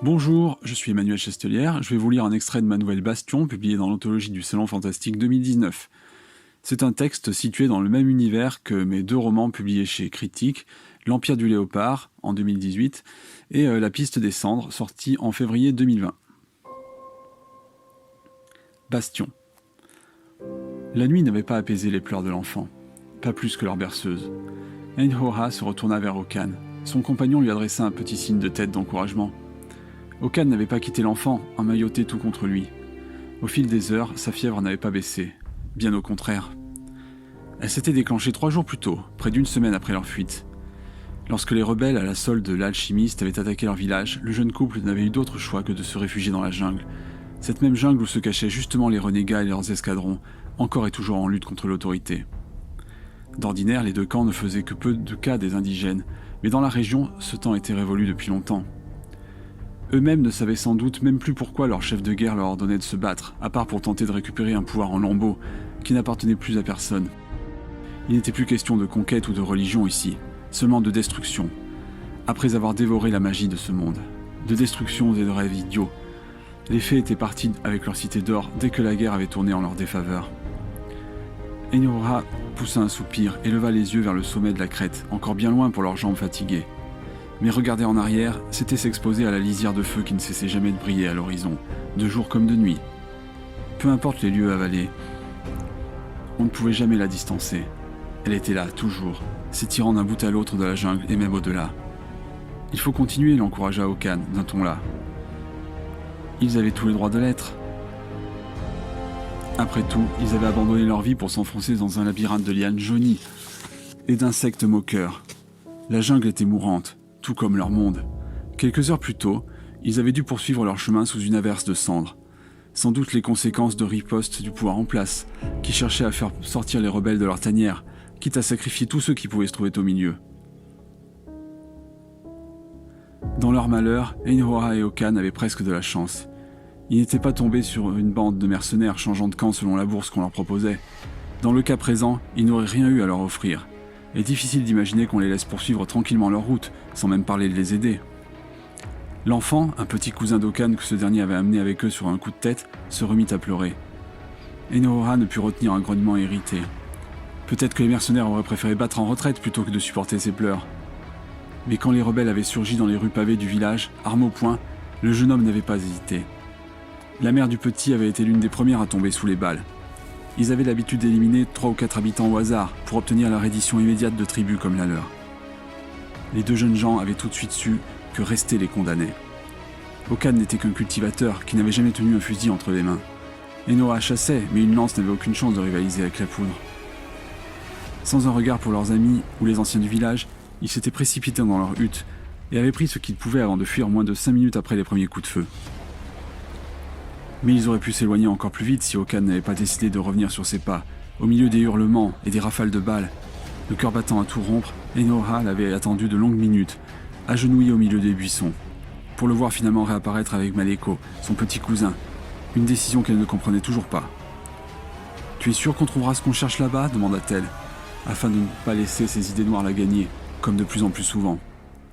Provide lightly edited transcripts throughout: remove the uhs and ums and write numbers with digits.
Bonjour, je suis Emmanuel Chastelière, je vais vous lire un extrait de ma nouvelle Bastion, publiée dans l'anthologie du Salon Fantastique 2019. C'est un texte situé dans le même univers que mes deux romans publiés chez Critique, L'Empire du Léopard, en 2018, et La Piste des Cendres, sorti en février 2020. Bastion. La nuit n'avait pas apaisé les pleurs de l'enfant, pas plus que leur berceuse. Ainhoa se retourna vers Okan. Son compagnon lui adressa un petit signe de tête d'encouragement. Okan n'avait pas quitté l'enfant, emmailloté tout contre lui. Au fil des heures, sa fièvre n'avait pas baissé. Bien au contraire. Elle s'était déclenchée 3 jours plus tôt, près d'une semaine après leur fuite. Lorsque les rebelles à la solde de l'alchimiste avaient attaqué leur village, le jeune couple n'avait eu d'autre choix que de se réfugier dans la jungle. Cette même jungle où se cachaient justement les renégats et leurs escadrons, encore et toujours en lutte contre l'autorité. D'ordinaire, les deux camps ne faisaient que peu de cas des indigènes, mais dans la région, ce temps était révolu depuis longtemps. Eux-mêmes ne savaient sans doute même plus pourquoi leur chef de guerre leur ordonnait de se battre, à part pour tenter de récupérer un pouvoir en lambeaux, qui n'appartenait plus à personne. Il n'était plus question de conquête ou de religion ici, seulement de destruction. Après avoir dévoré la magie de ce monde, de destruction et de rêves idiots, les fées étaient partis avec leur cité d'or dès que la guerre avait tourné en leur défaveur. Ainhoa poussa un soupir et leva les yeux vers le sommet de la crête, encore bien loin pour leurs jambes fatiguées. Mais regarder en arrière, c'était s'exposer à la lisière de feu qui ne cessait jamais de briller à l'horizon, de jour comme de nuit. Peu importe les lieux avalés, on ne pouvait jamais la distancer. Elle était là, toujours, s'étirant d'un bout à l'autre de la jungle et même au-delà. Il faut continuer, l'encouragea Okan, d'un ton là. Ils avaient tous les droits de l'être. Après tout, ils avaient abandonné leur vie pour s'enfoncer dans un labyrinthe de lianes jaunies et d'insectes moqueurs. La jungle était mourante, tout comme leur monde. Quelques heures plus tôt, ils avaient dû poursuivre leur chemin sous une averse de cendres. Sans doute les conséquences de riposte du pouvoir en place, qui cherchait à faire sortir les rebelles de leur tanière, quitte à sacrifier tous ceux qui pouvaient se trouver au milieu. Dans leur malheur, Ainhoa et Okan avaient presque de la chance. Ils n'étaient pas tombés sur une bande de mercenaires changeant de camp selon la bourse qu'on leur proposait. Dans le cas présent, ils n'auraient rien eu à leur offrir. Il est difficile d'imaginer qu'on les laisse poursuivre tranquillement leur route, sans même parler de les aider. L'enfant, un petit cousin d'Okan que ce dernier avait amené avec eux sur un coup de tête, se remit à pleurer. Ainhoa ne put retenir un grognement irrité. Peut-être que les mercenaires auraient préféré battre en retraite plutôt que de supporter ses pleurs. Mais quand les rebelles avaient surgi dans les rues pavées du village, arme au poing, le jeune homme n'avait pas hésité. La mère du petit avait été l'une des premières à tomber sous les balles. Ils avaient l'habitude d'éliminer 3 ou 4 habitants au hasard pour obtenir la reddition immédiate de tribus comme la leur. Les deux jeunes gens avaient tout de suite su que rester les condamnait. Okan n'était qu'un cultivateur qui n'avait jamais tenu un fusil entre les mains. Ainhoa chassait, mais une lance n'avait aucune chance de rivaliser avec la poudre. Sans un regard pour leurs amis ou les anciens du village, ils s'étaient précipités dans leur hutte et avaient pris ce qu'ils pouvaient avant de fuir moins de 5 minutes après les premiers coups de feu. Mais ils auraient pu s'éloigner encore plus vite si Okan n'avait pas décidé de revenir sur ses pas, au milieu des hurlements et des rafales de balles. Le cœur battant à tout rompre, Ainhoa l'avait attendu de longues minutes, agenouillé au milieu des buissons, pour le voir finalement réapparaître avec Maleko, son petit cousin, une décision qu'elle ne comprenait toujours pas. « Tu es sûr qu'on trouvera ce qu'on cherche là-bas » demanda-t-elle, afin de ne pas laisser ses idées noires la gagner, comme de plus en plus souvent.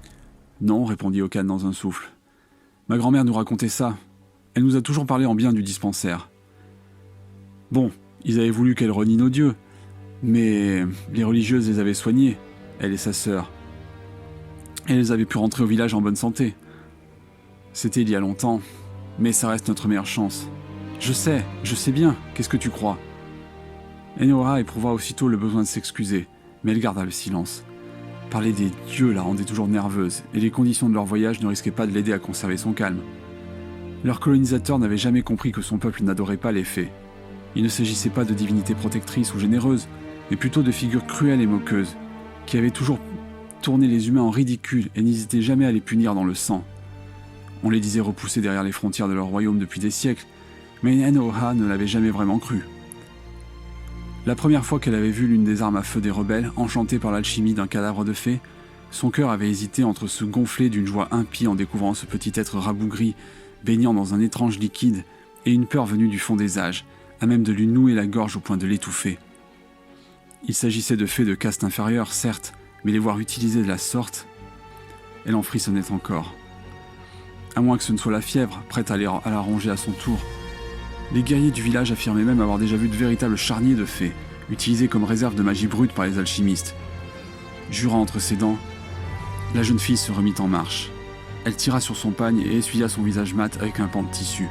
« Non » répondit Okan dans un souffle. « Ma grand-mère nous racontait ça. Elle nous a toujours parlé en bien du dispensaire. Bon, ils avaient voulu qu'elle renie nos dieux, mais les religieuses les avaient soignées, elle et sa sœur. Et elles avaient pu rentrer au village en bonne santé. C'était il y a longtemps, mais ça reste notre meilleure chance. Je sais bien, qu'est-ce que tu crois ?» Ainhoa éprouva aussitôt le besoin de s'excuser, mais elle garda le silence. Parler des dieux la rendait toujours nerveuse, et les conditions de leur voyage ne risquaient pas de l'aider à conserver son calme. Leur colonisateur n'avait jamais compris que son peuple n'adorait pas les fées. Il ne s'agissait pas de divinités protectrices ou généreuses, mais plutôt de figures cruelles et moqueuses, qui avaient toujours tourné les humains en ridicule et n'hésitaient jamais à les punir dans le sang. On les disait repoussés derrière les frontières de leur royaume depuis des siècles, mais Ainhoa ne l'avait jamais vraiment cru. La première fois qu'elle avait vu l'une des armes à feu des rebelles, enchantée par l'alchimie d'un cadavre de fée, son cœur avait hésité entre se gonfler d'une joie impie en découvrant ce petit être rabougri, baignant dans un étrange liquide, et une peur venue du fond des âges, à même de lui nouer la gorge au point de l'étouffer. Il s'agissait de fées de caste inférieure, certes, mais les voir utilisées de la sorte, elle en frissonnait encore. à moins que ce ne soit la fièvre, prête à la ronger à son tour. Les guerriers du village affirmaient même avoir déjà vu de véritables charniers de fées, utilisés comme réserve de magie brute par les alchimistes. Jurant entre ses dents, la jeune fille se remit en marche. Elle tira sur son pagne et essuya son visage mat avec un pan de tissu.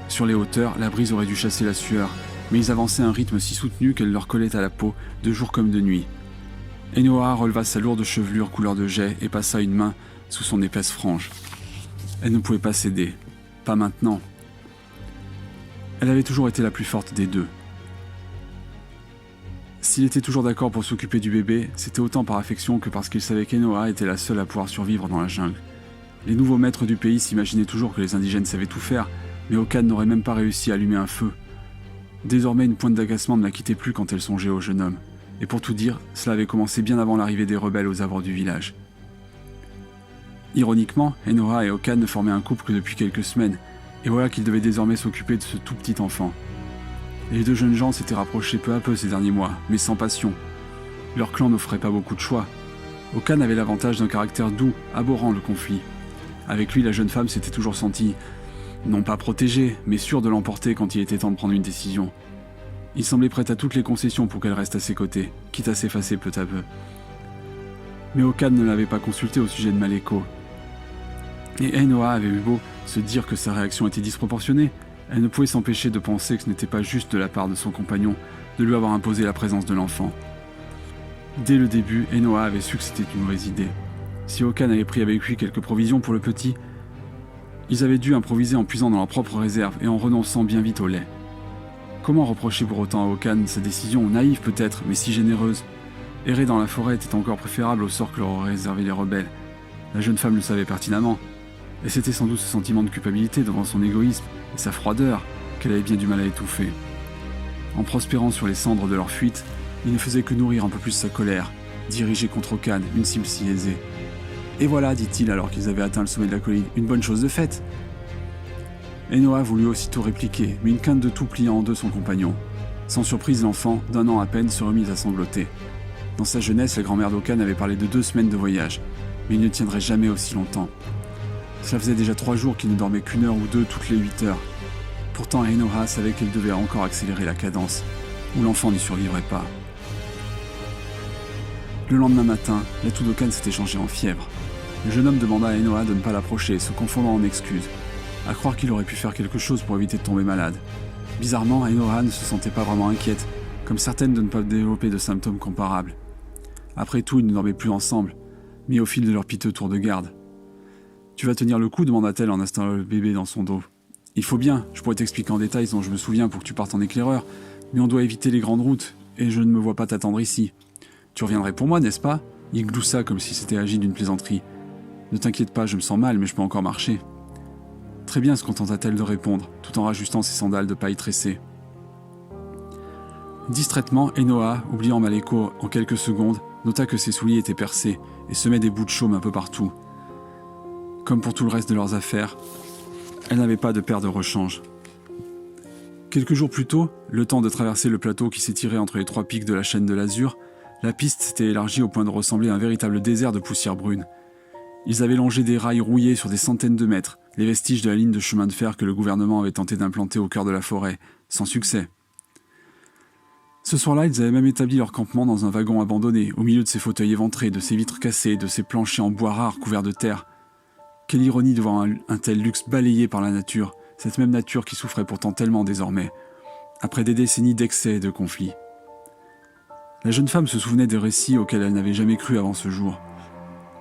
Sur les hauteurs, la brise aurait dû chasser la sueur, mais ils avançaient à un rythme si soutenu qu'elle leur collait à la peau, de jour comme de nuit. Enoa releva sa lourde chevelure couleur de jais et passa une main sous son épaisse frange. Elle ne pouvait pas céder. Pas maintenant. Elle avait toujours été la plus forte des deux. S'il était toujours d'accord pour s'occuper du bébé, c'était autant par affection que parce qu'il savait qu'Enoa était la seule à pouvoir survivre dans la jungle. Les nouveaux maîtres du pays s'imaginaient toujours que les indigènes savaient tout faire, mais Okan n'aurait même pas réussi à allumer un feu. Désormais, une pointe d'agacement ne la quittait plus quand elle songeait au jeune homme. Et pour tout dire, cela avait commencé bien avant l'arrivée des rebelles aux abords du village. Ironiquement, Enoa et Okan ne formaient un couple que depuis quelques semaines, et voilà qu'ils devaient désormais s'occuper de ce tout petit enfant. Les deux jeunes gens s'étaient rapprochés peu à peu ces derniers mois, mais sans passion. Leur clan n'offrait pas beaucoup de choix. Okan avait l'avantage d'un caractère doux, abhorrant le conflit. Avec lui, la jeune femme s'était toujours sentie, non pas protégée, mais sûre de l'emporter quand il était temps de prendre une décision. Il semblait prêt à toutes les concessions pour qu'elle reste à ses côtés, quitte à s'effacer peu à peu. Mais Okan ne l'avait pas consulté au sujet de Maleko. Et Enoa avait eu beau se dire que sa réaction était disproportionnée, elle ne pouvait s'empêcher de penser que ce n'était pas juste de la part de son compagnon de lui avoir imposé la présence de l'enfant. Dès le début, Enoa avait su que c'était une mauvaise idée. Si Okan avait pris avec lui quelques provisions pour le petit, ils avaient dû improviser en puisant dans leurs propres réserves et en renonçant bien vite au lait. Comment reprocher pour autant à Okan sa décision, naïve peut-être, mais si généreuse? Errer dans la forêt était encore préférable au sort que leur auraient réservé les rebelles. La jeune femme le savait pertinemment, et c'était sans doute ce sentiment de culpabilité devant son égoïsme et sa froideur qu'elle avait bien du mal à étouffer. En prospérant sur les cendres de leur fuite, il ne faisait que nourrir un peu plus sa colère, dirigée contre Okan, une cible si aisée. « Et voilà, dit-il alors qu'ils avaient atteint le sommet de la colline, une bonne chose de faite !» Enoa voulut aussitôt répliquer, mais une quinte de tout plia en deux son compagnon. Sans surprise, l'enfant, d'un an à peine, se remit à sangloter. Dans sa jeunesse, la grand-mère d'Okan avait parlé de 2 semaines de voyage, mais il ne tiendrait jamais aussi longtemps. Cela faisait déjà 3 jours qu'il ne dormait qu'1 heure ou 2 toutes les 8 heures. Pourtant, Enoa savait qu'elle devait encore accélérer la cadence, ou l'enfant n'y survivrait pas. Le lendemain matin, la toux d'Okan s'était changée en fièvre. Le jeune homme demanda à Enoa de ne pas l'approcher, se confondant en excuses. À croire qu'il aurait pu faire quelque chose pour éviter de tomber malade. Bizarrement, Enoa ne se sentait pas vraiment inquiète, comme certaine de ne pas développer de symptômes comparables. Après tout, ils ne dormaient plus ensemble, mis au fil de leur piteux tour de garde. « Tu vas tenir le coup ?» demanda-t-elle en installant le bébé dans son dos. « Il faut bien, je pourrais t'expliquer en détail dont je me souviens pour que tu partes en éclaireur, mais on doit éviter les grandes routes, et je ne me vois pas t'attendre ici. Tu reviendrais pour moi, n'est-ce pas ?» Il gloussa comme si c'était agi d'une plaisanterie. « Ne t'inquiète pas, je me sens mal, mais je peux encore marcher. » Très bien, se contenta-t-elle de répondre, tout en rajustant ses sandales de paille tressée. Distraitement, Enoa, oubliant Maleko en quelques secondes, nota que ses souliers étaient percés et semaient des bouts de chaume un peu partout. Comme pour tout le reste de leurs affaires, elle n'avait pas de paire de rechange. Quelques jours plus tôt, le temps de traverser le plateau qui s'étirait entre les 3 pics de la chaîne de l'Azur, la piste s'était élargie au point de ressembler à un véritable désert de poussière brune. Ils avaient longé des rails rouillés sur des centaines de mètres, les vestiges de la ligne de chemin de fer que le gouvernement avait tenté d'implanter au cœur de la forêt, sans succès. Ce soir-là, ils avaient même établi leur campement dans un wagon abandonné, au milieu de ces fauteuils éventrés, de ces vitres cassées, de ces planchers en bois rare couverts de terre. Quelle ironie de voir un tel luxe balayé par la nature, cette même nature qui souffrait pourtant tellement désormais, après des décennies d'excès et de conflits. La jeune femme se souvenait des récits auxquels elle n'avait jamais cru avant ce jour.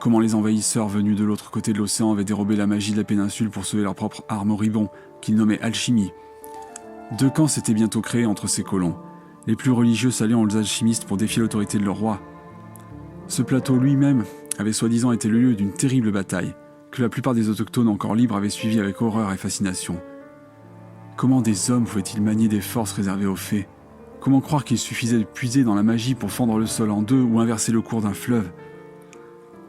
Comment les envahisseurs venus de l'autre côté de l'océan avaient dérobé la magie de la péninsule pour sauver leur propre arme moribond, qu'ils nommaient alchimie. 2 camps s'étaient bientôt créés entre ces colons, les plus religieux s'alliant aux alchimistes pour défier l'autorité de leur roi. Ce plateau lui-même avait soi-disant été le lieu d'une terrible bataille, que la plupart des autochtones encore libres avaient suivi avec horreur et fascination. Comment des hommes pouvaient-ils manier des forces réservées aux fées? Comment croire qu'il suffisait de puiser dans la magie pour fendre le sol en 2 ou inverser le cours d'un fleuve?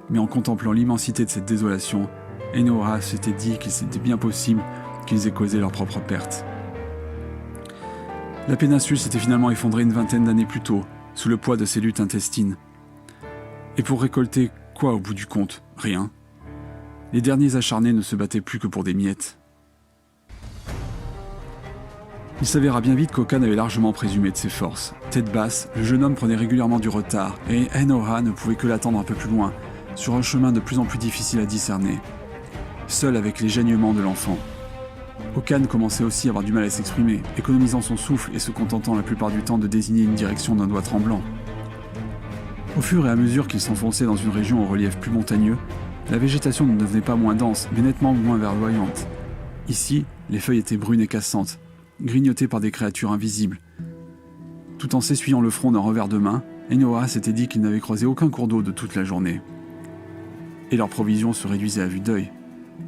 Mais en contemplant l'immensité de cette désolation, Enoa s'était dit qu'il était bien possible qu'ils aient causé leur propre perte. La péninsule s'était finalement effondrée une 20aine d'années plus tôt, sous le poids de ses luttes intestines. Et pour récolter quoi au bout du compte? Rien. Les derniers acharnés ne se battaient plus que pour des miettes. Il s'avéra bien vite qu'Okan avait largement présumé de ses forces. Tête basse, le jeune homme prenait régulièrement du retard, et Ainhoa ne pouvait que l'attendre un peu plus loin, sur un chemin de plus en plus difficile à discerner, seul avec les gênements de l'enfant. Okan commençait aussi à avoir du mal à s'exprimer, économisant son souffle et se contentant la plupart du temps de désigner une direction d'un doigt tremblant. Au fur et à mesure qu'il s'enfonçait dans une région au relief plus montagneux, la végétation ne devenait pas moins dense, mais nettement moins verdoyante. Ici, les feuilles étaient brunes et cassantes, grignotées par des créatures invisibles. Tout en s'essuyant le front d'un revers de main, Ainhoa s'était dit qu'il n'avait croisé aucun cours d'eau de toute la journée. Et leurs provisions se réduisaient à vue d'œil.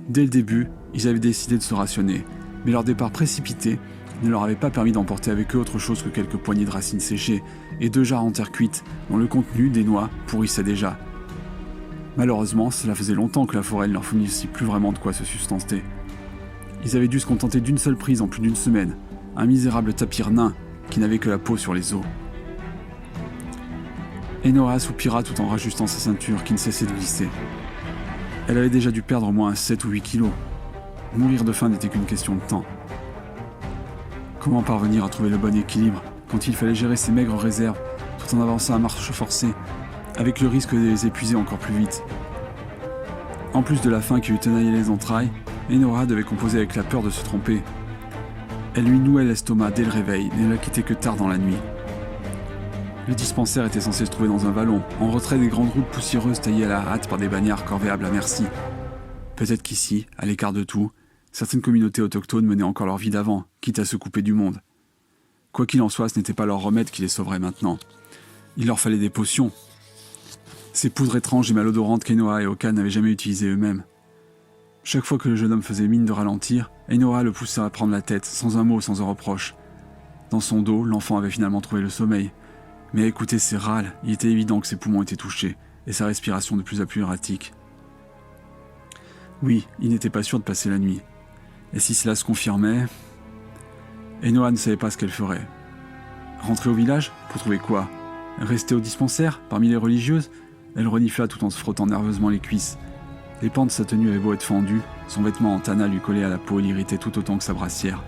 Dès le début, ils avaient décidé de se rationner, mais leur départ précipité ne leur avait pas permis d'emporter avec eux autre chose que quelques poignées de racines séchées et 2 jarres en terre cuite dont le contenu des noix pourrissait déjà. Malheureusement, cela faisait longtemps que la forêt ne leur fournissait plus vraiment de quoi se sustenter. Ils avaient dû se contenter d'une seule prise en plus d'une semaine, un misérable tapir nain qui n'avait que la peau sur les os. Ainhoa soupira tout en rajustant sa ceinture qui ne cessait de glisser. Elle avait déjà dû perdre au moins 7 ou 8 kilos. Mourir de faim n'était qu'une question de temps. Comment parvenir à trouver le bon équilibre quand il fallait gérer ses maigres réserves tout en avançant à marche forcée, avec le risque de les épuiser encore plus vite. En plus de la faim qui lui tenaillait les entrailles, Ainhoa devait composer avec la peur de se tromper. Elle lui nouait l'estomac dès le réveil et ne la quittait que tard dans la nuit. Le dispensaire était censé se trouver dans un vallon, en retrait des grandes routes poussiéreuses taillées à la hâte par des bagnards corvéables à merci. Peut-être qu'ici, à l'écart de tout, certaines communautés autochtones menaient encore leur vie d'avant, quitte à se couper du monde. Quoi qu'il en soit, ce n'était pas leur remède qui les sauverait maintenant. Il leur fallait des potions. Ces poudres étranges et malodorantes qu'Ainhoa et Okan n'avaient jamais utilisées eux-mêmes. Chaque fois que le jeune homme faisait mine de ralentir, Ainhoa le poussa à prendre la tête, sans un mot, sans un reproche. Dans son dos, l'enfant avait finalement trouvé le sommeil. Mais à écouter ses râles, il était évident que ses poumons étaient touchés, et sa respiration de plus en plus erratique. Oui, il n'était pas sûr de passer la nuit. Et si cela se confirmait... Ainhoa ne savait pas ce qu'elle ferait. Rentrer au village? Pour trouver quoi? Rester au dispensaire, parmi les religieuses? Elle renifla tout en se frottant nerveusement les cuisses. Les pans de sa tenue avaient beau être fendus, son vêtement en tana lui collait à la peau et l'irritait tout autant que sa brassière.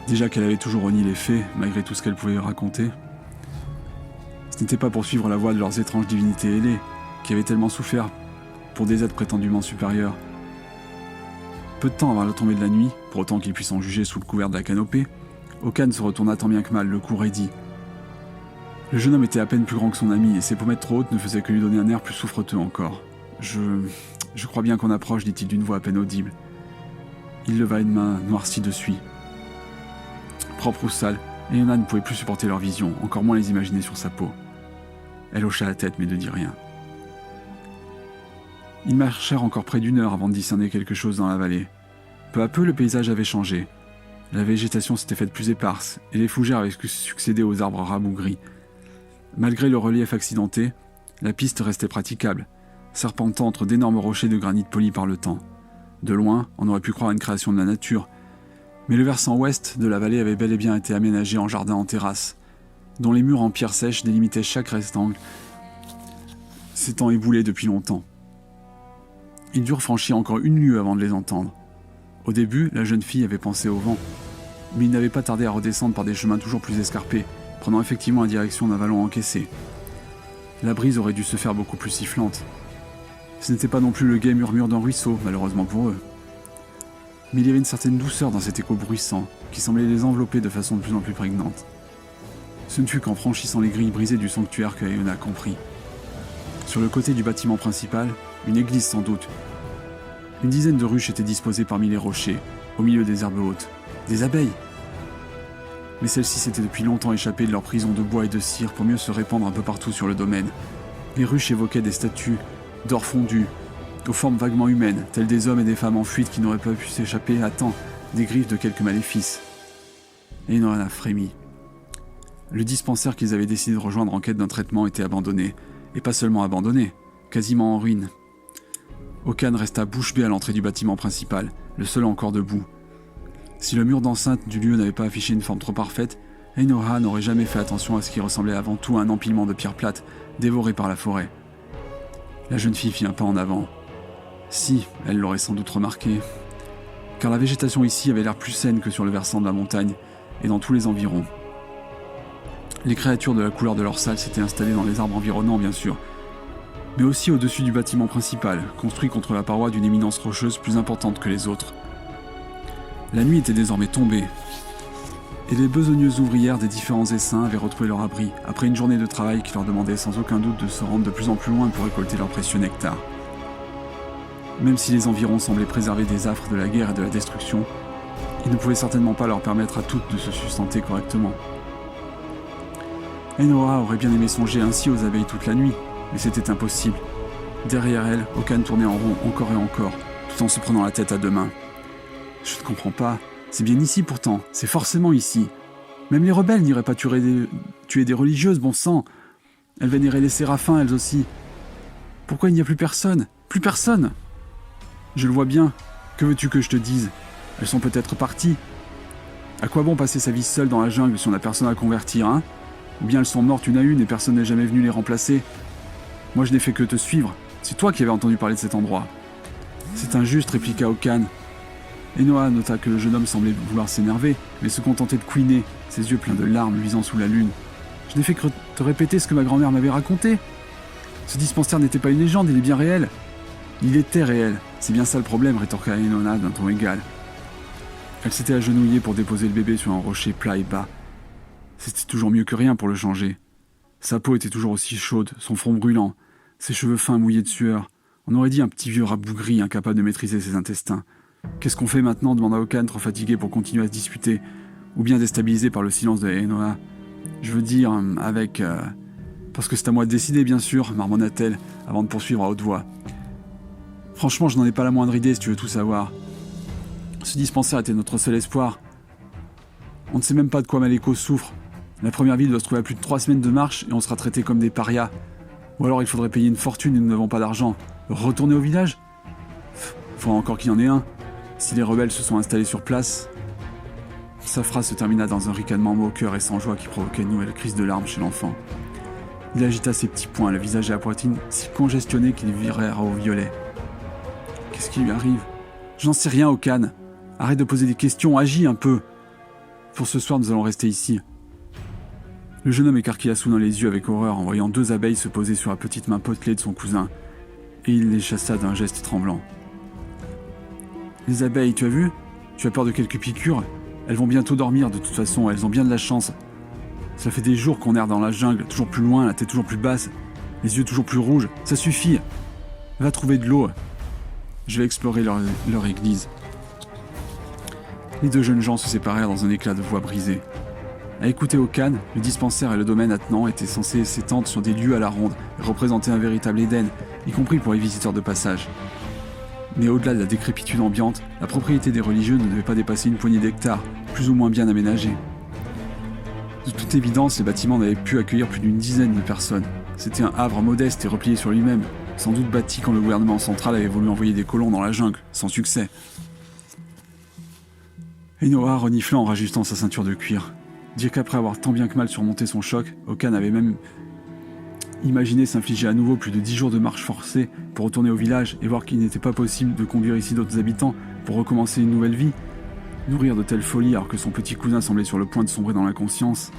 Déjà qu'elle avait toujours renié les faits, malgré tout ce qu'elle pouvait raconter. Ce n'était pas pour suivre la voie de leurs étranges divinités ailées, qui avaient tellement souffert pour des êtres prétendument supérieurs. Peu de temps avant la tombée de la nuit, pour autant qu'il puisse en juger sous le couvert de la canopée, Okan se retourna tant bien que mal, le cou raidi. Le jeune homme était à peine plus grand que son ami, et ses pommettes trop hautes ne faisaient que lui donner un air plus souffreteux encore. Je crois bien qu'on approche, dit-il d'une voix à peine audible. Il leva une main noircie de suie. Propre ou sale, Ainhoa ne pouvait plus supporter leur vision, encore moins les imaginer sur sa peau. Elle hocha la tête, mais ne dit rien. Ils marchèrent encore près d'1 heure avant de discerner quelque chose dans la vallée. Peu à peu, le paysage avait changé. La végétation s'était faite plus éparse, et les fougères avaient succédé aux arbres rabougris. Malgré le relief accidenté, la piste restait praticable, serpentant entre d'énormes rochers de granit polis par le temps. De loin, on aurait pu croire à une création de la nature, mais le versant ouest de la vallée avait bel et bien été aménagé en jardin en terrasse, dont les murs en pierre sèche délimitaient chaque rectangle, s'étant éboulés depuis longtemps. Ils durent franchir encore 1 lieue avant de les entendre. Au début, la jeune fille avait pensé au vent, mais ils n'avaient pas tardé à redescendre par des chemins toujours plus escarpés, prenant effectivement la direction d'un vallon encaissé. La brise aurait dû se faire beaucoup plus sifflante. Ce n'était pas non plus le gai murmure d'un ruisseau, malheureusement pour eux. Mais il y avait une certaine douceur dans cet écho bruissant, qui semblait les envelopper de façon de plus en plus prégnante. Ce ne fut qu'en franchissant les grilles brisées du sanctuaire que Ainhoa comprit. Sur le côté du bâtiment principal, une église sans doute. Une dizaine de ruches étaient disposées parmi les rochers, au milieu des herbes hautes. Des abeilles! Mais celles-ci s'étaient depuis longtemps échappées de leur prison de bois et de cire pour mieux se répandre un peu partout sur le domaine. Les ruches évoquaient des statues d'or fondu, aux formes vaguement humaines, telles des hommes et des femmes en fuite qui n'auraient pas pu s'échapper à temps des griffes de quelque maléfice. Et Ainhoa a frémi. Le dispensaire qu'ils avaient décidé de rejoindre en quête d'un traitement était abandonné, et pas seulement abandonné, quasiment en ruine. Okan resta bouche bée à l'entrée du bâtiment principal, le seul encore debout. Si le mur d'enceinte du lieu n'avait pas affiché une forme trop parfaite, Ainhoa n'aurait jamais fait attention à ce qui ressemblait avant tout à un empilement de pierres plates dévorées par la forêt. La jeune fille fit un pas en avant. Si, elle l'aurait sans doute remarqué. Car la végétation ici avait l'air plus saine que sur le versant de la montagne et dans tous les environs. Les créatures de la couleur de leur salle s'étaient installées dans les arbres environnants, bien sûr, mais aussi au-dessus du bâtiment principal, construit contre la paroi d'une éminence rocheuse plus importante que les autres. La nuit était désormais tombée, et les besogneuses ouvrières des différents essaims avaient retrouvé leur abri, après une journée de travail qui leur demandait sans aucun doute de se rendre de plus en plus loin pour récolter leur précieux nectar. Même si les environs semblaient préserver des affres de la guerre et de la destruction, ils ne pouvaient certainement pas leur permettre à toutes de se sustenter correctement. Ainhoa aurait bien aimé songer ainsi aux abeilles toute la nuit, mais c'était impossible. Derrière elle, Okan tournait en rond encore et encore, tout en se prenant la tête à deux mains. « Je ne comprends pas. C'est bien ici pourtant. C'est forcément ici. Même les rebelles n'iraient pas tuer des religieuses, bon sang. Elles vénéraient les séraphins, elles aussi. Pourquoi il n'y a plus personne? Plus personne! Je le vois bien. Que veux-tu que je te dise? Elles sont peut-être parties. À quoi bon passer sa vie seule dans la jungle si on n'a personne à convertir, hein? Ou bien elles sont mortes une à une et personne n'est jamais venu les remplacer. Moi je n'ai fait que te suivre. C'est toi qui avais entendu parler de cet endroit. C'est injuste, répliqua Okan. Ainhoa nota que le jeune homme semblait vouloir s'énerver, mais se contentait de couiner, ses yeux pleins de larmes luisant sous la lune. Je n'ai fait que te répéter ce que ma grand-mère m'avait raconté. Ce dispensaire n'était pas une légende, il est bien réel. Il était réel, c'est bien ça le problème, rétorqua Ainhoa d'un ton égal. Elle s'était agenouillée pour déposer le bébé sur un rocher plat et bas. C'était toujours mieux que rien pour le changer. Sa peau était toujours aussi chaude, son front brûlant, ses cheveux fins mouillés de sueur. On aurait dit un petit vieux rabougri incapable de maîtriser ses intestins. Qu'est-ce qu'on fait maintenant demanda Okan, trop fatigué pour continuer à se disputer, ou bien déstabilisé par le silence de Ainhoa. Je veux dire, avec... Parce que c'est à moi de décider, bien sûr, marmonna-t-elle, avant de poursuivre à haute voix. Franchement, je n'en ai pas la moindre idée, si tu veux tout savoir. Ce dispensaire était notre seul espoir. On ne sait même pas de quoi Maleko souffre. La première ville doit se trouver à plus de 3 semaines de marche et on sera traités comme des parias. Ou alors il faudrait payer une fortune et nous n'avons pas d'argent. Retourner au village? Faudra encore qu'il y en ait un. Si les rebelles se sont installés sur place... Sa phrase se termina dans un ricanement moqueur et sans joie qui provoquait une nouvelle crise de larmes chez l'enfant. Il agita ses petits poings, le visage et la poitrine si congestionnés qu'ils virèrent au violet. Qu'est-ce qui lui arrive? J'en sais rien, Okan. Arrête de poser des questions, agis un peu. Pour ce soir, nous allons rester ici. Le jeune homme écarquilla soudain les yeux avec horreur en voyant 2 abeilles se poser sur la petite main potelée de son cousin, et il les chassa d'un geste tremblant. Les abeilles, tu as vu? Tu as peur de quelques piqûres? Elles vont bientôt dormir, de toute façon, elles ont bien de la chance. Ça fait des jours qu'on erre dans la jungle, toujours plus loin, la tête toujours plus basse, les yeux toujours plus rouges. Ça suffit. Va trouver de l'eau. Je vais explorer leur église. Les 2 jeunes gens se séparèrent dans un éclat de voix brisée. À écouter Okan, le dispensaire et le domaine attenant étaient censés s'étendre sur des lieux à la ronde et représenter un véritable Éden, y compris pour les visiteurs de passage. Mais au-delà de la décrépitude ambiante, la propriété des religieux ne devait pas dépasser une poignée d'hectares, plus ou moins bien aménagés. De toute évidence, les bâtiments n'avaient pu accueillir plus d'une dizaine de personnes. C'était un havre modeste et replié sur lui-même, sans doute bâti quand le gouvernement central avait voulu envoyer des colons dans la jungle, sans succès. Ainhoa renifla en rajustant sa ceinture de cuir. Dire qu'après avoir tant bien que mal surmonté son choc, Okan avait même imaginé s'infliger à nouveau plus de 10 jours de marche forcée pour retourner au village et voir qu'il n'était pas possible de conduire ici d'autres habitants pour recommencer une nouvelle vie. Nourrir de telles folies alors que son petit cousin semblait sur le point de sombrer dans l'inconscience.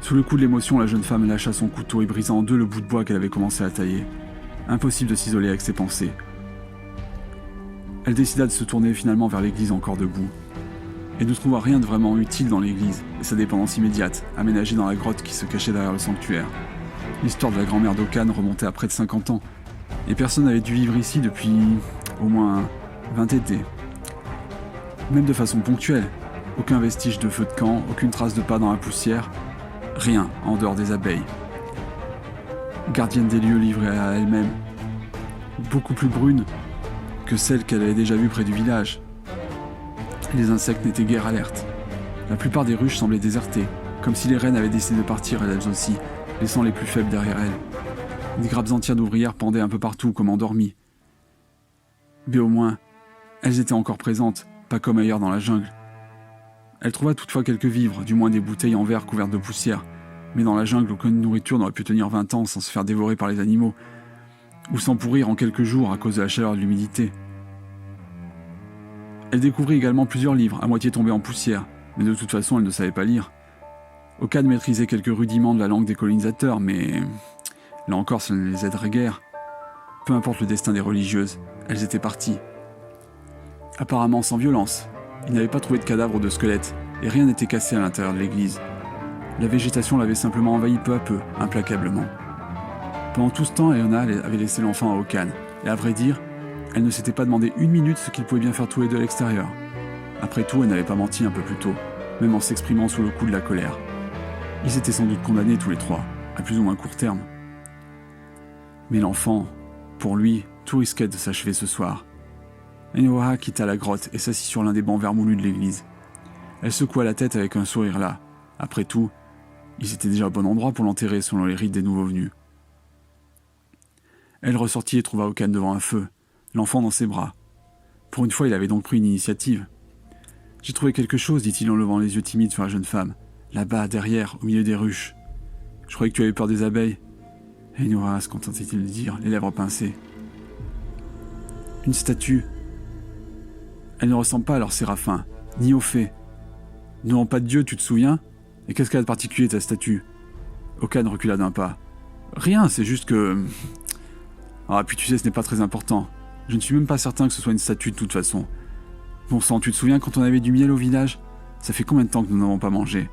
Sous le coup de l'émotion, la jeune femme lâcha son couteau et brisa en 2 le bout de bois qu'elle avait commencé à tailler. Impossible de s'isoler avec ses pensées. Elle décida de se tourner finalement vers l'église encore debout. Et ne trouva rien de vraiment utile dans l'église et sa dépendance immédiate, aménagée dans la grotte qui se cachait derrière le sanctuaire. L'histoire de la grand-mère d'Okan remontait à près de 50 ans, et personne n'avait dû vivre ici depuis au moins 20 étés. Même de façon ponctuelle, aucun vestige de feu de camp, aucune trace de pas dans la poussière, rien en dehors des abeilles. Gardienne des lieux livrée à elle-même, beaucoup plus brune que celle qu'elle avait déjà vue près du village. Les insectes n'étaient guère alertes. La plupart des ruches semblaient désertées, comme si les reines avaient décidé de partir elles aussi, laissant les plus faibles derrière elles. Des grappes entières d'ouvrières pendaient un peu partout comme endormies. Mais au moins, elles étaient encore présentes, pas comme ailleurs dans la jungle. Elle trouva toutefois quelques vivres, du moins des bouteilles en verre couvertes de poussière, mais dans la jungle, aucune nourriture n'aurait pu tenir 20 ans sans se faire dévorer par les animaux. ou sans pourrir en quelques jours à cause de la chaleur et de l'humidité. Elle découvrit également plusieurs livres, à moitié tombés en poussière, mais de toute façon elle ne savait pas lire. Okan maîtrisait quelques rudiments de la langue des colonisateurs, mais là encore ça ne les aiderait guère. Peu importe le destin des religieuses, elles étaient parties. Apparemment sans violence, ils n'avaient pas trouvé de cadavre ou de squelette, et rien n'était cassé à l'intérieur de l'église. La végétation l'avait simplement envahi peu à peu, implacablement. Pendant tout ce temps, Eona avait laissé l'enfant à Okan, et à vrai dire, elle ne s'était pas demandé une minute ce qu'ils pouvaient bien faire tous les deux à l'extérieur. Après tout, elle n'avait pas menti un peu plus tôt, même en s'exprimant sous le coup de la colère. Ils étaient sans doute condamnés tous les trois, à plus ou moins court terme. Mais l'enfant, pour lui, tout risquait de s'achever ce soir. Enoha quitta la grotte et s'assit sur l'un des bancs vermoulus de l'église. Elle secoua la tête avec un sourire là. Après tout, ils étaient déjà au bon endroit pour l'enterrer selon les rites des nouveaux venus. Elle ressortit et trouva Okan devant un feu, l'enfant dans ses bras. Pour une fois, il avait donc pris une initiative. « J'ai trouvé quelque chose, dit-il en levant les yeux timides sur la jeune femme. Là-bas, derrière, au milieu des ruches. Je croyais que tu avais peur des abeilles. » Enoha se contentait-il de dire, les lèvres pincées. Une statue. Elle ne ressemble pas à leur séraphin, ni aux fées. Non, pas de Dieu, tu te souviens? Et qu'est-ce qu'elle a de particulier, ta statue? Okan recula d'un pas. Rien, c'est juste que... Ah, puis tu sais, ce n'est pas très important. Je ne suis même pas certain que ce soit une statue de toute façon. Bon sang, tu te souviens quand on avait du miel au village? Ça fait combien de temps que nous n'avons pas mangé?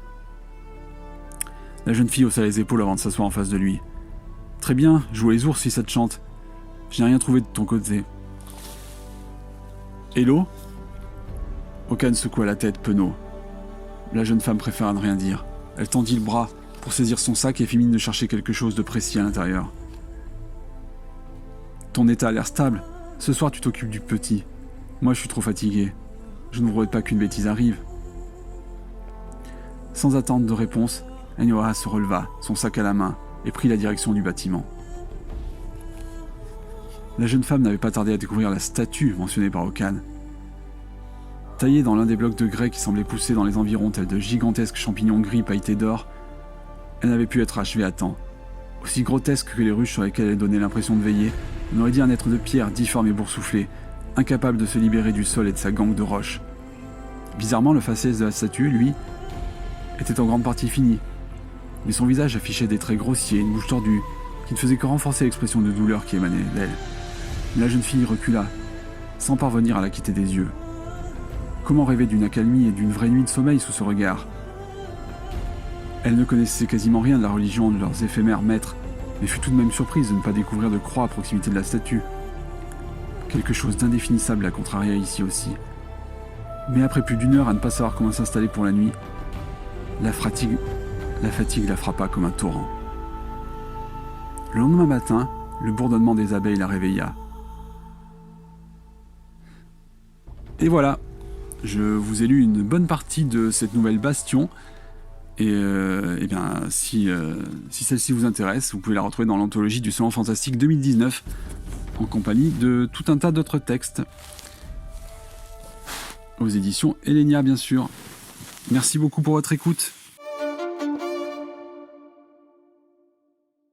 La jeune fille haussa les épaules avant de s'asseoir en face de lui. Très bien, joue les ours si ça te chante. Je n'ai rien trouvé de ton côté. Hello? Okan secoua la tête, penaud. La jeune femme préféra ne rien dire. Elle tendit le bras pour saisir son sac et fit mine de chercher quelque chose de précis à l'intérieur. Ton état a l'air stable. Ce soir, tu t'occupes du petit. Moi, je suis trop fatigué. Je ne voudrais pas qu'une bêtise arrive. Sans attendre de réponse, Enoha se releva, son sac à la main, et prit la direction du bâtiment. La jeune femme n'avait pas tardé à découvrir la statue mentionnée par Okan. Taillée dans l'un des blocs de grès qui semblaient pousser dans les environs tels de gigantesques champignons gris pailletés d'or, elle n'avait pu être achevée à temps. Aussi grotesque que les ruches sur lesquelles elle donnait l'impression de veiller, on aurait dit un être de pierre difforme et boursouflé, incapable de se libérer du sol et de sa gangue de roches. Bizarrement, le faciès de la statue, lui, était en grande partie fini, mais son visage affichait des traits grossiers, une bouche tordue, qui ne faisait que renforcer l'expression de douleur qui émanait d'elle. La jeune fille recula, sans parvenir à la quitter des yeux. Comment rêver d'une accalmie et d'une vraie nuit de sommeil sous ce regard? Elle ne connaissait quasiment rien de la religion de leurs éphémères maîtres, mais fut tout de même surprise de ne pas découvrir de croix à proximité de la statue. Quelque chose d'indéfinissable la contraria ici aussi. Mais après plus d'une heure à ne pas savoir comment s'installer pour la nuit, la fatigue la frappa comme un torrent. Le lendemain matin, le bourdonnement des abeilles la réveilla. Et voilà, je vous ai lu une bonne partie de cette nouvelle Bastion. Et bien, si celle-ci vous intéresse, vous pouvez la retrouver dans l'anthologie du Salon Fantastique 2019, en compagnie de tout un tas d'autres textes. Aux éditions Elenia, bien sûr. Merci beaucoup pour votre écoute.